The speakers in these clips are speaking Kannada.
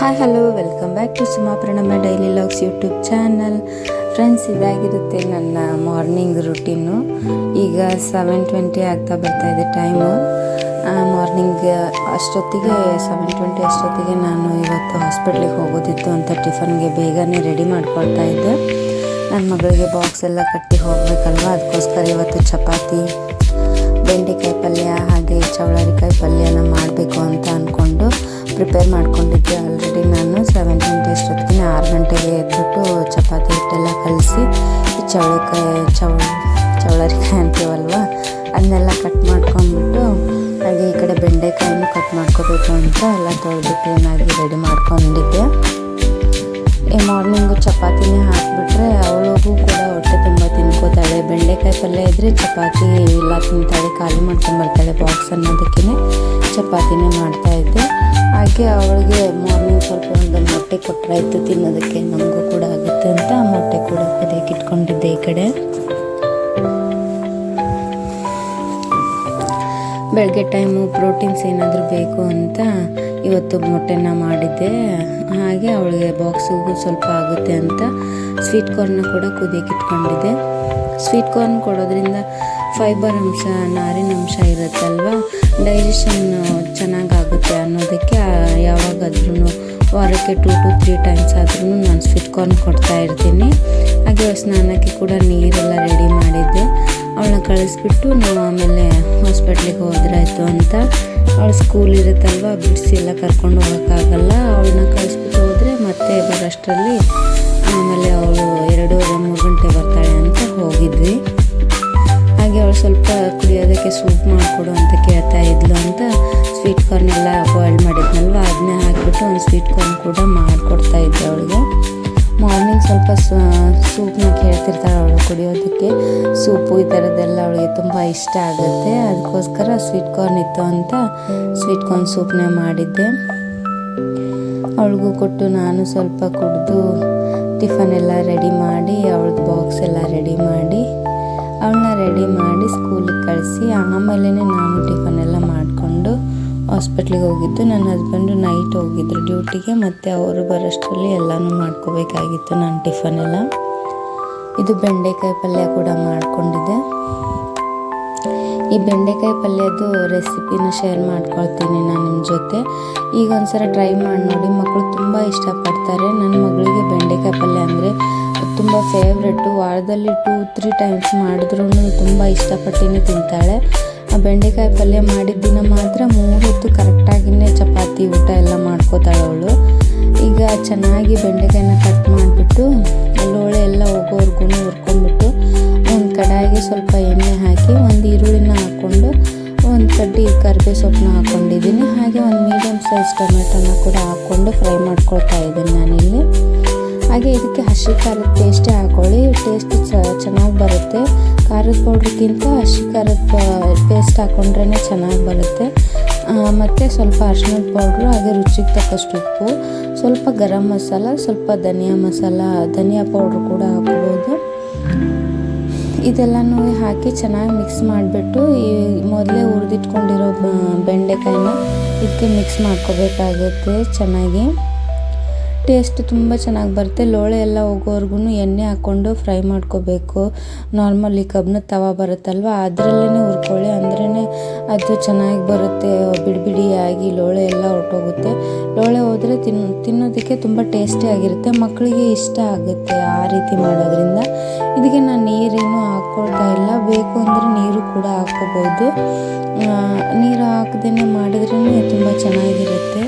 Hi hello welcome back to Suma Pranamma daily logs YouTube channel. Friends, ಇದಾಗಿರುತ್ತೆ ನನ್ನ ಮಾರ್ನಿಂಗ್ ರುಟೀನು. ಈಗ 7:20 ಆಗ್ತಾ ಬರ್ತಾಯಿದೆ ಟೈಮು. ಮಾರ್ನಿಂಗ್ ಅಷ್ಟೊತ್ತಿಗೆ 7:20 ಅಷ್ಟೊತ್ತಿಗೆ ನಾನು ಇವತ್ತು ಹಾಸ್ಪಿಟ್ಲಿಗೆ ಹೋಗೋದಿತ್ತು ಅಂತ ಟಿಫನ್ಗೆ ಬೇಗನೆ ರೆಡಿ ಮಾಡ್ಕೊಳ್ತಾ ಇದ್ದೆ. ನನ್ನ ಮಗಳಿಗೆ ಬಾಕ್ಸ್ ಎಲ್ಲ ಕಟ್ಟಿ ಹೋಗಬೇಕಲ್ವ, ಅದಕ್ಕೋಸ್ಕರ ಇವತ್ತು ಚಪಾತಿ, ಬೆಂಡೆಕಾಯಿ ಪಲ್ಯ ಹಾಗೆ ಚವಳರಿಕಾಯಿ ಪಲ್ಯನ ಮಾಡಬೇಕು ಅಂತ ಅಂದ್ಕೊಂಡು ಪ್ರಿಪೇರ್ ಮಾಡ್ಕೊಂಡಿದ್ದೆ. ಆಲ್ರೆಡಿ ನಾನು 7:20 ಅಷ್ಟೊತ್ತಿಗೆ 6 ಗಂಟೆಗೆ ಎದ್ಬಿಟ್ಟು ಚಪಾತಿ ಹಿಟ್ಟೆಲ್ಲ ಕಲಸಿ ಚವಳರಿಕಾಯಿ ಅಂತೀವಲ್ವ ಅದನ್ನೆಲ್ಲ ಕಟ್ ಮಾಡ್ಕೊಂಡ್ಬಿಟ್ಟು, ಹಾಗೆ ಈ ಕಡೆ ಬೆಂಡೆಕಾಯಿನೂ ಕಟ್ ಮಾಡ್ಕೋಬೇಕು ಅಂತ ಎಲ್ಲ ತೊಳೆದು ಕ್ಲೀನಾಗಿ ರೆಡಿ ಮಾಡ್ಕೊಂಡಿದ್ದೆ. ಮಾರ್ನಿಂಗು ಚಪಾತಿನೇ ಹಾಕಿಬಿಟ್ರೆ ಅವಳಿಗೂ ಕೂಡ ಹೊಟ್ಟೆ ತುಂಬ ತಿನ್ಕೋತಾಳೆ. ಬೆಂಡೆಕಾಯಿ ಪಲ್ಯ ಇದ್ದರೆ ಚಪಾತಿ ಎಲ್ಲ ತಿಂತಾಳೆ, ಖಾಲಿ ಮಾಡ್ಕೊಂಡು ಬರ್ತಾಳೆ ಬಾಕ್ಸ್ ಅನ್ನೋದಕ್ಕೇ ಚಪಾತಿನೇ ಮಾಡ್ತಾಯಿದ್ದೆ. ಹಾಗೆ ಅವಳಿಗೆ ಮಾರ್ನಿಂಗ್ ಸ್ವಲ್ಪ ಒಂದು ಮೊಟ್ಟೆ ಕೊಟ್ಟರಾಯ್ತು ತಿನ್ನೋದಕ್ಕೆ, ನಮಗೂ ಕೂಡ ಆಗುತ್ತೆ ಅಂತ ಮೊಟ್ಟೆ ಕೂಡ ಕುದಿಯಕ್ಕೆ ಇಟ್ಕೊಂಡಿದ್ದೆ. ಈ ಕಡೆ ಬೆಳಗ್ಗೆ ಟೈಮು ಪ್ರೋಟೀನ್ಸ್ ಏನಾದರೂ ಬೇಕು ಅಂತ ಇವತ್ತು ಮೊಟ್ಟೆನ ಮಾಡಿದ್ದೆ. ಹಾಗೆ ಅವಳಿಗೆ ಬಾಕ್ಸಿಗೂ ಸ್ವಲ್ಪ ಆಗುತ್ತೆ ಅಂತ ಸ್ವೀಟ್ ಕಾರ್ನ ಕೂಡ ಕುದಿಯಕ್ಕೆ ಇಟ್ಕೊಂಡಿದ್ದೆ. ಸ್ವೀಟ್ ಕಾರ್ನ್ ಕೊಡೋದ್ರಿಂದ ಫೈಬರ್ ಅಂಶ, ನಾರಿನ ಅಂಶ ಇರುತ್ತಲ್ವ, ಡೈಜೆಷನ್ ಚೆನ್ನಾಗಾಗುತ್ತೆ ಅನ್ನೋದಕ್ಕೆ ಯಾವಾಗಾದ್ರೂ ವಾರಕ್ಕೆ 2 to 3 ಟೈಮ್ಸ್ ಆದ್ರೂ ನಾನು ಸ್ವೀಟ್ ಕಾರ್ನ್ ಕೊಡ್ತಾ ಇರ್ತೀನಿ. ಹಾಗೆ ಸ್ನಾನಕ್ಕೆ ಕೂಡ ನೀರೆಲ್ಲ ರೆಡಿ ಮಾಡಿದ್ದೆ. ಅವಳನ್ನ ಕಳಿಸ್ಬಿಟ್ಟು ನಾವು ಆಮೇಲೆ ಹಾಸ್ಪಿಟ್ಲಿಗೆ ಹೋದ್ರಾಯ್ತು ಅಂತ. ಅವಳು ಸ್ಕೂಲ್ ಇರುತ್ತಲ್ವ, ಬಿಡಿಸಿ ಎಲ್ಲ ಕರ್ಕೊಂಡು ಹೋಗೋಕ್ಕಾಗಲ್ಲ. ಅವಳನ್ನ ಕಳಿಸ್ಬಿಟ್ಟು ಹೋದರೆ ಮತ್ತೆ ಬರೋಷ್ಟರಲ್ಲಿ ಆಮೇಲೆ ಅವಳು 2-3 ಗಂಟೆ ಬರ್ತಾಳೆ ಅಂತ ಹೋಗಿದ್ವಿ. ಹಾಗೆ ಅವಳು ಸ್ವಲ್ಪ ಕುಡಿಯೋದಕ್ಕೆ ಸೂಪ್ ಮಾಡಿಕೊಡು ಅಂತ ಕೇಳ್ತಾ ಇದ್ಲು ಅಂತ ಸ್ವೀಟ್ ಕಾರ್ನ್ ಎಲ್ಲ ಬಾಯ್ಲ್ ಮಾಡಿದ್ನಲ್ವ ಅದನ್ನೇ ಹಾಕಿಬಿಟ್ಟು ಒಂದು ಸ್ವೀಟ್ ಕಾರ್ನ್ ಕೂಡ ಮಾಡಿಕೊಡ್ತಾ ಇದ್ದೆ ಅವಳಿಗೆ. ಮಾರ್ನಿಂಗ್ ಸ್ವಲ್ಪ ಸೂಪ್ನ ಕೇಳ್ತಿರ್ತಾಳೆ ಅವಳು ಕುಡಿಯೋದಕ್ಕೆ. ಸೂಪು ಈ ಥರದ್ದೆಲ್ಲ ಅವಳಿಗೆ ತುಂಬ ಇಷ್ಟ ಆಗುತ್ತೆ. ಅದಕ್ಕೋಸ್ಕರ ಸ್ವೀಟ್ ಕಾರ್ನ್ ಇತ್ತು ಅಂತ ಸ್ವೀಟ್ ಕಾರ್ನ್ ಸೂಪ್ನೇ ಮಾಡಿದ್ದೆ. ಅವಳಿಗೂ ಕೊಟ್ಟು ನಾನು ಸ್ವಲ್ಪ ಕುಡಿದು ಟಿಫನ್ ಎಲ್ಲ ರೆಡಿ ಮಾಡಿ, ಅವಳದ್ದು ಬಾಕ್ಸ್ ಎಲ್ಲ ರೆಡಿ ಮಾಡಿ ಅವಳನ್ನ ರೆಡಿ ಮಾಡಿ ಸ್ಕೂಲಿಗೆ ಕಳಿಸಿ ಆಮೇಲೆ ನಾನು ಟಿಫನ್ ಎಲ್ಲ ಮಾಡಿಕೊಂಡು ಹಾಸ್ಪಿಟ್ಲಿಗೆ ಹೋಗಿದ್ದು. ನನ್ನ ಹಸ್ಬೆಂಡು ನೈಟ್ ಹೋಗಿದ್ರು ಡ್ಯೂಟಿಗೆ, ಮತ್ತು ಅವರು ಬರೋಷ್ಟರಲ್ಲಿ ಎಲ್ಲನೂ ಮಾಡ್ಕೋಬೇಕಾಗಿತ್ತು ನಾನು ಟಿಫನ್ ಎಲ್ಲ. ಇದು ಬೆಂಡೆಕಾಯಿ ಪಲ್ಯ ಕೂಡ ಮಾಡ್ಕೊಂಡಿದ್ದೆ. ಈ ಬೆಂಡೆಕಾಯಿ ಪಲ್ಯದ್ದು ರೆಸಿಪಿನ ಶೇರ್ ಮಾಡ್ಕೊಳ್ತೀನಿ ನಾನು ನಿಮ್ಮ ಜೊತೆ. ಈಗ ಒಂದ್ಸಲ ಟ್ರೈ ಮಾಡಿ ನೋಡಿ, ಮಕ್ಕಳು ತುಂಬ ಇಷ್ಟಪಡ್ತಾರೆ. ನನ್ನ ಮಗಳಿಗೆ ಬೆಂಡೆಕಾಯಿ ಪಲ್ಯ ಅಂದರೆ ತುಂಬ ಫೇವ್ರೆಟ್ಟು. ವಾರದಲ್ಲಿ 2-3 ಟೈಮ್ಸ್ ಮಾಡಿದ್ರೂ ತುಂಬ ಇಷ್ಟಪಟ್ಟಿನೇ ತಿಂತಾಳೆ. ಆ ಬೆಂಡೆಕಾಯಿ ಪಲ್ಯ ಮಾಡಿದ ದಿನ ಮಾತ್ರ 3 ಹೊತ್ತು ಕರೆಕ್ಟಾಗಿಯೇ ಚಪಾತಿ ಊಟ ಎಲ್ಲ ಮಾಡ್ಕೋತಾಳೆ ಅವಳು. ಈಗ ಚೆನ್ನಾಗಿ ಬೆಂಡೆಕಾಯಿನ ಕಟ್ ಮಾಡಿಬಿಟ್ಟು ಲೋಳೆ ಎಲ್ಲ ಹೋಗೋವರೆಗೂ ಹುರ್ಕೊಂಡ್ಬಿಟ್ಟು ಒಂದು ಕಡಾಯಿಗೆ ಸ್ವಲ್ಪ ಎಣ್ಣೆ ಹಾಕಿ ಒಂದು ಈರುಳ್ಳಿನ ಹಾಕ್ಕೊಂಡು ಒಂದು ಕಡ್ಡಿ ಕರಿಬೇವು ಸೊಪ್ಪನ್ನ ಹಾಕ್ಕೊಂಡಿದ್ದೀನಿ. ಹಾಗೆ ಒಂದು ಮೀಡಿಯಮ್ ಸೈಜ್ ಟೊಮೆಟೊನ ಕೂಡ ಹಾಕ್ಕೊಂಡು ಫ್ರೈ ಮಾಡ್ಕೊಳ್ತಾ ಇದ್ದೀನಿ ನಾನಿಲ್ಲಿ. ಹಾಗೆ ಇದಕ್ಕೆ ಹಸಿ ಖಾರದ ಪೇಸ್ಟೇ ಹಾಕ್ಕೊಳ್ಳಿ, ಟೇಸ್ಟ್ ಚೆನ್ನಾಗಿ ಬರುತ್ತೆ. ಖಾರದ ಪೌಡ್ರಿಗಿಂತ ಹಸಿ ಖಾರದ ಪೇಸ್ಟ್ ಹಾಕ್ಕೊಂಡ್ರೇ ಚೆನ್ನಾಗಿ ಬರುತ್ತೆ. ಮತ್ತು ಸ್ವಲ್ಪ ಅರಿಶಿಣದ ಪೌಡ್ರು, ಹಾಗೆ ರುಚಿಗೆ ತಕ್ಕಷ್ಟು ಉಪ್ಪು, ಸ್ವಲ್ಪ ಗರಂ ಮಸಾಲ, ಸ್ವಲ್ಪ ಧನಿಯಾ ಪೌಡ್ರು ಕೂಡ ಹಾಕ್ಬೋದು. ಇದೆಲ್ಲನೂ ಹಾಕಿ ಚೆನ್ನಾಗಿ ಮಿಕ್ಸ್ ಮಾಡಿಬಿಟ್ಟು ಈ ಮೊದಲೇ ಹುರಿದಿಟ್ಕೊಂಡಿರೋ ಬೆಂಡೆಕಾಯಿನ ಇದಕ್ಕೆ ಮಿಕ್ಸ್ ಮಾಡ್ಕೋಬೇಕಾಗುತ್ತೆ. ಚೆನ್ನಾಗಿ ಟೇಸ್ಟ್ ತುಂಬ ಚೆನ್ನಾಗಿ ಬರುತ್ತೆ. ಲೋಳೆ ಎಲ್ಲ ಹೋಗೋವರೆಗೂ ಎಣ್ಣೆ ಹಾಕ್ಕೊಂಡು ಫ್ರೈ ಮಾಡ್ಕೋಬೇಕು. ನಾರ್ಮಲಿ ಕಬ್ಬಿಣದ ತವ ಬರುತ್ತಲ್ವ ಅದರಲ್ಲೇ ಹುರ್ಕೊಳ್ಳಿ, ಅಂದ್ರೇ ಅದು ಚೆನ್ನಾಗಿ ಬರುತ್ತೆ. ಬಿಡಿಯಾಗಿ ಲೋಳೆ ಎಲ್ಲ ಹೊರಟೋಗುತ್ತೆ. ಲೋಳೆ ಹೋದರೆ ತಿನ್ನೋದಕ್ಕೆ ತುಂಬ ಟೇಸ್ಟಿಯಾಗಿರುತ್ತೆ, ಮಕ್ಕಳಿಗೆ ಇಷ್ಟ ಆಗುತ್ತೆ ಆ ರೀತಿ ಮಾಡೋದ್ರಿಂದ. ಇದಕ್ಕೆ ನಾನು ನೀರೇನು ಹಾಕ್ಕೊಳ್ತಾ ಇಲ್ಲ, ಬೇಕು ಅಂದರೆ ನೀರು ಕೂಡ ಹಾಕ್ಕೋಬೋದು. ನೀರು ಹಾಕದೇ ಮಾಡಿದ್ರೇ ತುಂಬ ಚೆನ್ನಾಗಿರುತ್ತೆ.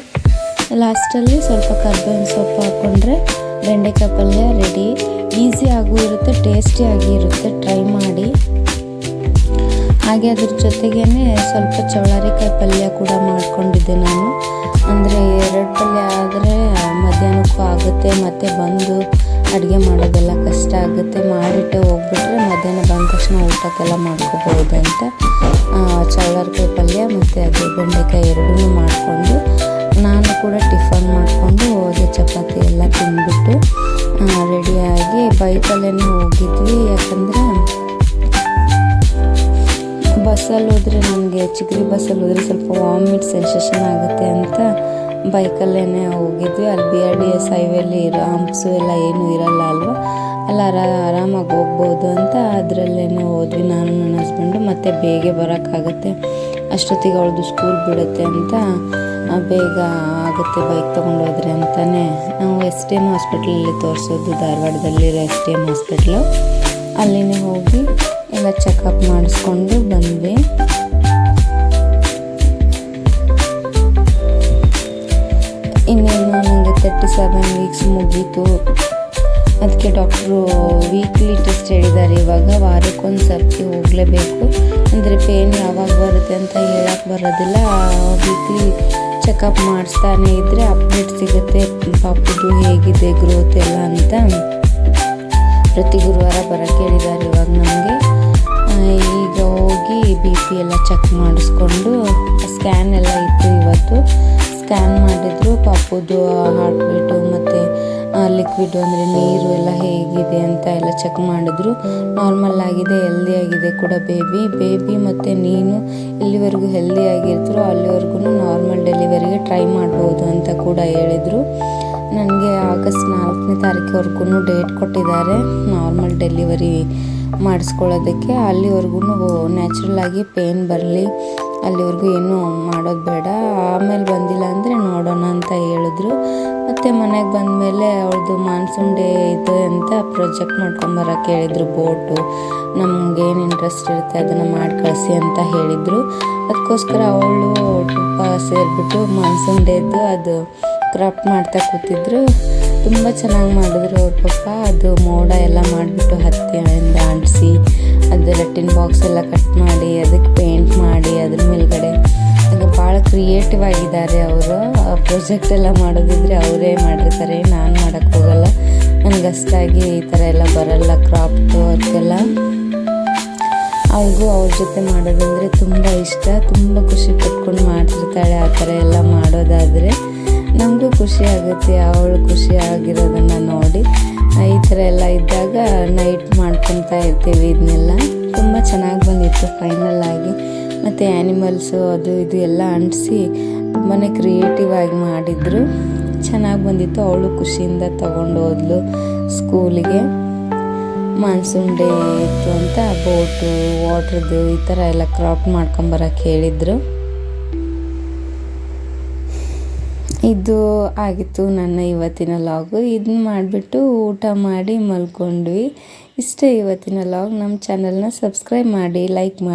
ಲಾಸ್ಟಲ್ಲಿ ಸ್ವಲ್ಪ ಕರ್ಬೇವಿನ ಸೊಪ್ಪು ಹಾಕ್ಕೊಂಡ್ರೆ ಬೆಂಡೆಕಾಯಿ ಪಲ್ಯ ರೆಡಿ. ಈಸಿ ಆಗೂ ಇರುತ್ತೆ, ಟೇಸ್ಟಿಯಾಗಿ ಇರುತ್ತೆ, ಟ್ರೈ ಮಾಡಿ. ಹಾಗೆ ಅದ್ರ ಜೊತೆಗೇ ಸ್ವಲ್ಪ ಚವಳರಿಕಾಯಿ ಪಲ್ಯ ಕೂಡ ಮಾಡ್ಕೊಂಡಿದ್ದೆ ನಾನು. ಅಂದರೆ 2 ಪಲ್ಯ ಆದರೆ ಮಧ್ಯಾಹ್ನಕ್ಕೂ ಆಗುತ್ತೆ, ಮತ್ತು ಬಂದು ಅಡುಗೆ ಮಾಡೋದೆಲ್ಲ ಕಷ್ಟ ಆಗುತ್ತೆ. ಮಾಡಿಟ್ಟೆ ಹೋಗ್ಬಿಟ್ರೆ ಮಧ್ಯಾಹ್ನ ಬಂದ ತಕ್ಷಣ ಊಟಕ್ಕೆಲ್ಲ ಮಾಡ್ಕೋಬೋದು ಅಂತ ಚವಳರಿಕಾಯಿ ಪಲ್ಯ ಮತ್ತು ಅದು ಬೆಂಡೆಕಾಯಿ ಎರಡೂ ಮಾಡಿಕೊಂಡು ನಾನು ಕೂಡ ಟಿಫನ್ ಮಾಡಿಕೊಂಡು ಹೋದೆ. ಚಪಾತಿ ಎಲ್ಲ ತಿಂದ್ಬಿಟ್ಟು ರೆಡಿಯಾಗಿ ಬೈಕಲ್ಲೇ ಹೋಗಿದ್ವಿ. ಯಾಕಂದರೆ ಬಸ್ಸಲ್ಲಿ ಹೋದರೆ ನನಗೆ ಚಿಗರಿ ಬಸ್ಸಲ್ಲಿ ಹೋದರೆ ಸ್ವಲ್ಪ ವಾಮಿಟ್ ಸೆನ್ಸೇಷನ್ ಆಗುತ್ತೆ ಅಂತ ಬೈಕಲ್ಲೇ ಹೋಗಿದ್ವಿ. ಅಲ್ಲಿ BRDS ಹೈವೇಲಿ ಇರೋ ಹಂಪ್ಸು ಎಲ್ಲ ಏನೂ ಇರಲ್ಲ ಅಲ್ವಾ, ಅಲ್ಲಿ ಆರಾಮಾಗಿ ಹೋಗ್ಬೋದು ಅಂತ ಅದರಲ್ಲೇ ಹೋದ್ವಿ ನಾನು ನನ್ನ ಹಸ್ಬೆಂಡು. ಮತ್ತು ಬೇಗ ಬರೋಕ್ಕಾಗತ್ತೆ, ಅಷ್ಟೊತ್ತಿಗೆ ಅವಳದು ಸ್ಕೂಲ್ ಬಿಡುತ್ತೆ ಅಂತ ಬೇಗ ಆಗುತ್ತೆ ಬೈಕ್ ತೊಗೊಂಡು ಹೋದ್ರೆ ಅಂತಲೇ ನಾವು STM ಹಾಸ್ಪಿಟ್ಲಲ್ಲಿ ತೋರಿಸೋದು, ಧಾರವಾಡದಲ್ಲಿರೋ STM ಹಾಸ್ಪಿಟ್ಲು. ಅಲ್ಲಿನೇ ಹೋಗಿ ಎಲ್ಲ ಚೆಕಪ್ ಮಾಡಿಸ್ಕೊಂಡು ಬಂದ್ವಿ. ಇನ್ನೇನು ನನಗೆ 37 ವೀಕ್ಸ್ ಮುಗೀತು. ಅದಕ್ಕೆ ಡಾಕ್ಟ್ರು ವೀಕ್ಲಿ ಟೆಸ್ಟ್ ಹೇಳಿದ್ದಾರೆ. ಇವಾಗ ವಾರಕ್ಕೊಂದು ಸರ್ತಿ ಹೋಗಲೇಬೇಕು, ಅಂದರೆ ಪೇನ್ ಯಾವಾಗ ಬರುತ್ತೆ ಅಂತ ಹೇಳಕ್ಕೆ ಬರೋದಿಲ್ಲ. ವೀಕ್ಲಿ ಚೆಕಪ್ ಮಾಡಿಸ್ತಾನೆ ಇದ್ದರೆ ಅಪ್ಡೇಟ್ ಸಿಗುತ್ತೆ ಪಾಪುದು ಹೇಗಿದೆ ಗ್ರೋತ್ ಎಲ್ಲ ಅಂತ. ಪ್ರತಿ ಗುರುವಾರ ಬರೋಕ್ಕೆ ಹೇಳಿದ್ದಾರೆ ಇವಾಗ ನಮಗೆ. ಈಗ ಹೋಗಿ BP ಎಲ್ಲ ಚೆಕ್ ಮಾಡಿಸ್ಕೊಂಡು ಸ್ಕ್ಯಾನ್ ಎಲ್ಲ ಇತ್ತು ಇವತ್ತು. ಸ್ಕ್ಯಾನ್ ಮಾಡಿದ್ರು ಪಾಪುದು ಹಾರ್ಟ್ ಬೀಟು ಮತ್ತು ಲಿಕ್ವಿಡ್ ಅಂದರೆ ನೀರು ಎಲ್ಲ ಹೇಗಿದೆ ಅಂತ ಎಲ್ಲ ಚೆಕ್ ಮಾಡಿದ್ರು. ನಾರ್ಮಲ್ ಆಗಿದೆ, ಹೆಲ್ದಿ ಆಗಿದೆ ಕೂಡ ಬೇಬಿ ಮತ್ತು ನೀನು ಎಲ್ಲಿವರೆಗೂ ಹೆಲ್ದಿ ಆಗಿರ್ತೀರೋ ಅಲ್ಲಿವರೆಗೂ ನಾರ್ಮಲ್ ಡೆಲಿವರಿಗೆ ಟ್ರೈ ಮಾಡ್ಬೋದು ಅಂತ ಕೂಡ ಹೇಳಿದರು. ನನಗೆ ಆಗಸ್ಟ್ 4ನೇ ತಾರೀಕುವರೆಗೂ ಡೇಟ್ ಕೊಟ್ಟಿದ್ದಾರೆ ನಾರ್ಮಲ್ ಡೆಲಿವರಿ ಮಾಡಿಸ್ಕೊಳ್ಳೋದಕ್ಕೆ. ಅಲ್ಲಿವರೆಗೂ ನ್ಯಾಚುರಲಾಗಿ ಪೇನ್ ಬರಲಿ, ಅಲ್ಲಿವರೆಗೂ ಏನೂ ಮಾಡೋದು ಬೇಡ, ಆಮೇಲೆ ಬಂದಿಲ್ಲ ಅಂದರೆ ನೋಡೋಣ ಅಂತ ಹೇಳಿದ್ರು. ಮತ್ತು ಮನೆಗೆ ಬಂದಮೇಲೆ ಅವಳದು ಮಾನ್ಸೂನ್ ಡೇ ಇದೆ ಅಂತ ಪ್ರಾಜೆಕ್ಟ್ ಮಾಡ್ಕೊಂಬರೋಕೆ ಹೇಳಿದರು. ಬೋಟು ನಮಗೇನು ಇಂಟ್ರೆಸ್ಟ್ ಇರುತ್ತೆ ಅದನ್ನು ಮಾಡಿ ಕಳಿಸಿ ಅಂತ ಹೇಳಿದರು. ಅದಕ್ಕೋಸ್ಕರ ಅವಳು ತುಪ್ಪ ಸೇರಿಬಿಟ್ಟು ಮಾನ್ಸೂನ್ ಡೇದು ಅದು ಕ್ರಾಫ್ಟ್ ಮಾಡ್ತಾ ಕೂತಿದ್ರು. ತುಂಬ ಚೆನ್ನಾಗಿ ಮಾಡಿದ್ರು ಅವ್ರ ಪಪ್ಪ. ಅದು ಮೋಡ ಎಲ್ಲ ಮಾಡಿಬಿಟ್ಟು ಹತ್ತಿಯಿಂದ ಅಂಟಿಸಿ ಅದು ರೆಟ್ಟಿನ ಬಾಕ್ಸ್ ಎಲ್ಲ ಕಟ್ ಮಾಡಿ ಅದಕ್ಕೆ ಪೇಂಟ್ ಮಾಡಿ ಅದ್ರ ಮೇಲ್ಗಡೆ ಅದು ಭಾಳ ಕ್ರಿಯೇಟಿವ್ ಆಗಿದ್ದಾರೆ ಅವರು. ಪ್ರಾಜೆಕ್ಟ್ ಎಲ್ಲ ಮಾಡೋದಿದ್ರೆ ಅವರೇ ಮಾಡಿರ್ತಾರೆ, ನಾನು ಮಾಡೋಕ್ಕೆ ಹೋಗಲ್ಲ. ನನಗಷ್ಟಾಗಿ ಈ ಥರ ಎಲ್ಲ ಬರಲ್ಲ ಕ್ರಾಫ್ಟು ಅದಕ್ಕೆಲ್ಲ. ಅವ್ರಿಗೂ ಅವ್ರ ಜೊತೆ ಮಾಡೋದಂದರೆ ತುಂಬ ಇಷ್ಟ, ತುಂಬ ಖುಷಿ ಪಟ್ಕೊಂಡು ಮಾಡ್ತಿರ್ತಾಳೆ ಆ ಥರ ಎಲ್ಲ ಮಾಡೋದಾದರೆ. ನಮಗೂ ಖುಷಿ ಆಗುತ್ತೆ ಅವಳು ಖುಷಿ ಆಗಿರೋದನ್ನು ನೋಡಿ. ಈ ಥರ ಎಲ್ಲ ಇದ್ದಾಗ ನೈಟ್ ಮಾಡ್ಕೊತಾ ಇರ್ತೀವಿ ಇದನ್ನೆಲ್ಲ. ತುಂಬ ಚೆನ್ನಾಗಿ ಬಂದಿತ್ತು ಫೈನಲ್ ಆಗಿ. ಮತ್ತು ಆ್ಯನಿಮಲ್ಸು ಅದು ಇದು ಎಲ್ಲ ಅಂಟಿಸಿ ತುಂಬಾ ಕ್ರಿಯೇಟಿವ್ ಆಗಿ ಮಾಡಿದರು, ಚೆನ್ನಾಗಿ ಬಂದಿತ್ತು. ಅವಳು ಖುಷಿಯಿಂದ ತೊಗೊಂಡು ಹೋದ್ಲು ಸ್ಕೂಲಿಗೆ. ಮಾನ್ಸೂನ್ ಡೇ ಇತ್ತು ಅಂತ ಬೋಟು ವಾಟ್ರದ್ದು ಈ ಥರ ಎಲ್ಲ ಕ್ರಾಫ್ಟ್ ಮಾಡ್ಕೊಂಬರೋಕ್ಕೆ ಹೇಳಿದರು. ಇದು ಆಗಿತ್ತು ನನ್ನ ಇವತ್ತಿನ ಲಾಗು. ಇದನ್ನ ಮಾಡಿಬಿಟ್ಟು ಊಟ ಮಾಡಿ ಮಲ್ಕೊಂಡ್ವಿ. ಇಷ್ಟೇ ಇವತ್ತಿನ ಲಾಗ್. ನಮ್ಮ ಚಾನಲ್ನ ಸಬ್ಸ್ಕ್ರೈಬ್ ಮಾಡಿ, ಲೈಕ್ ಮಾಡಿ.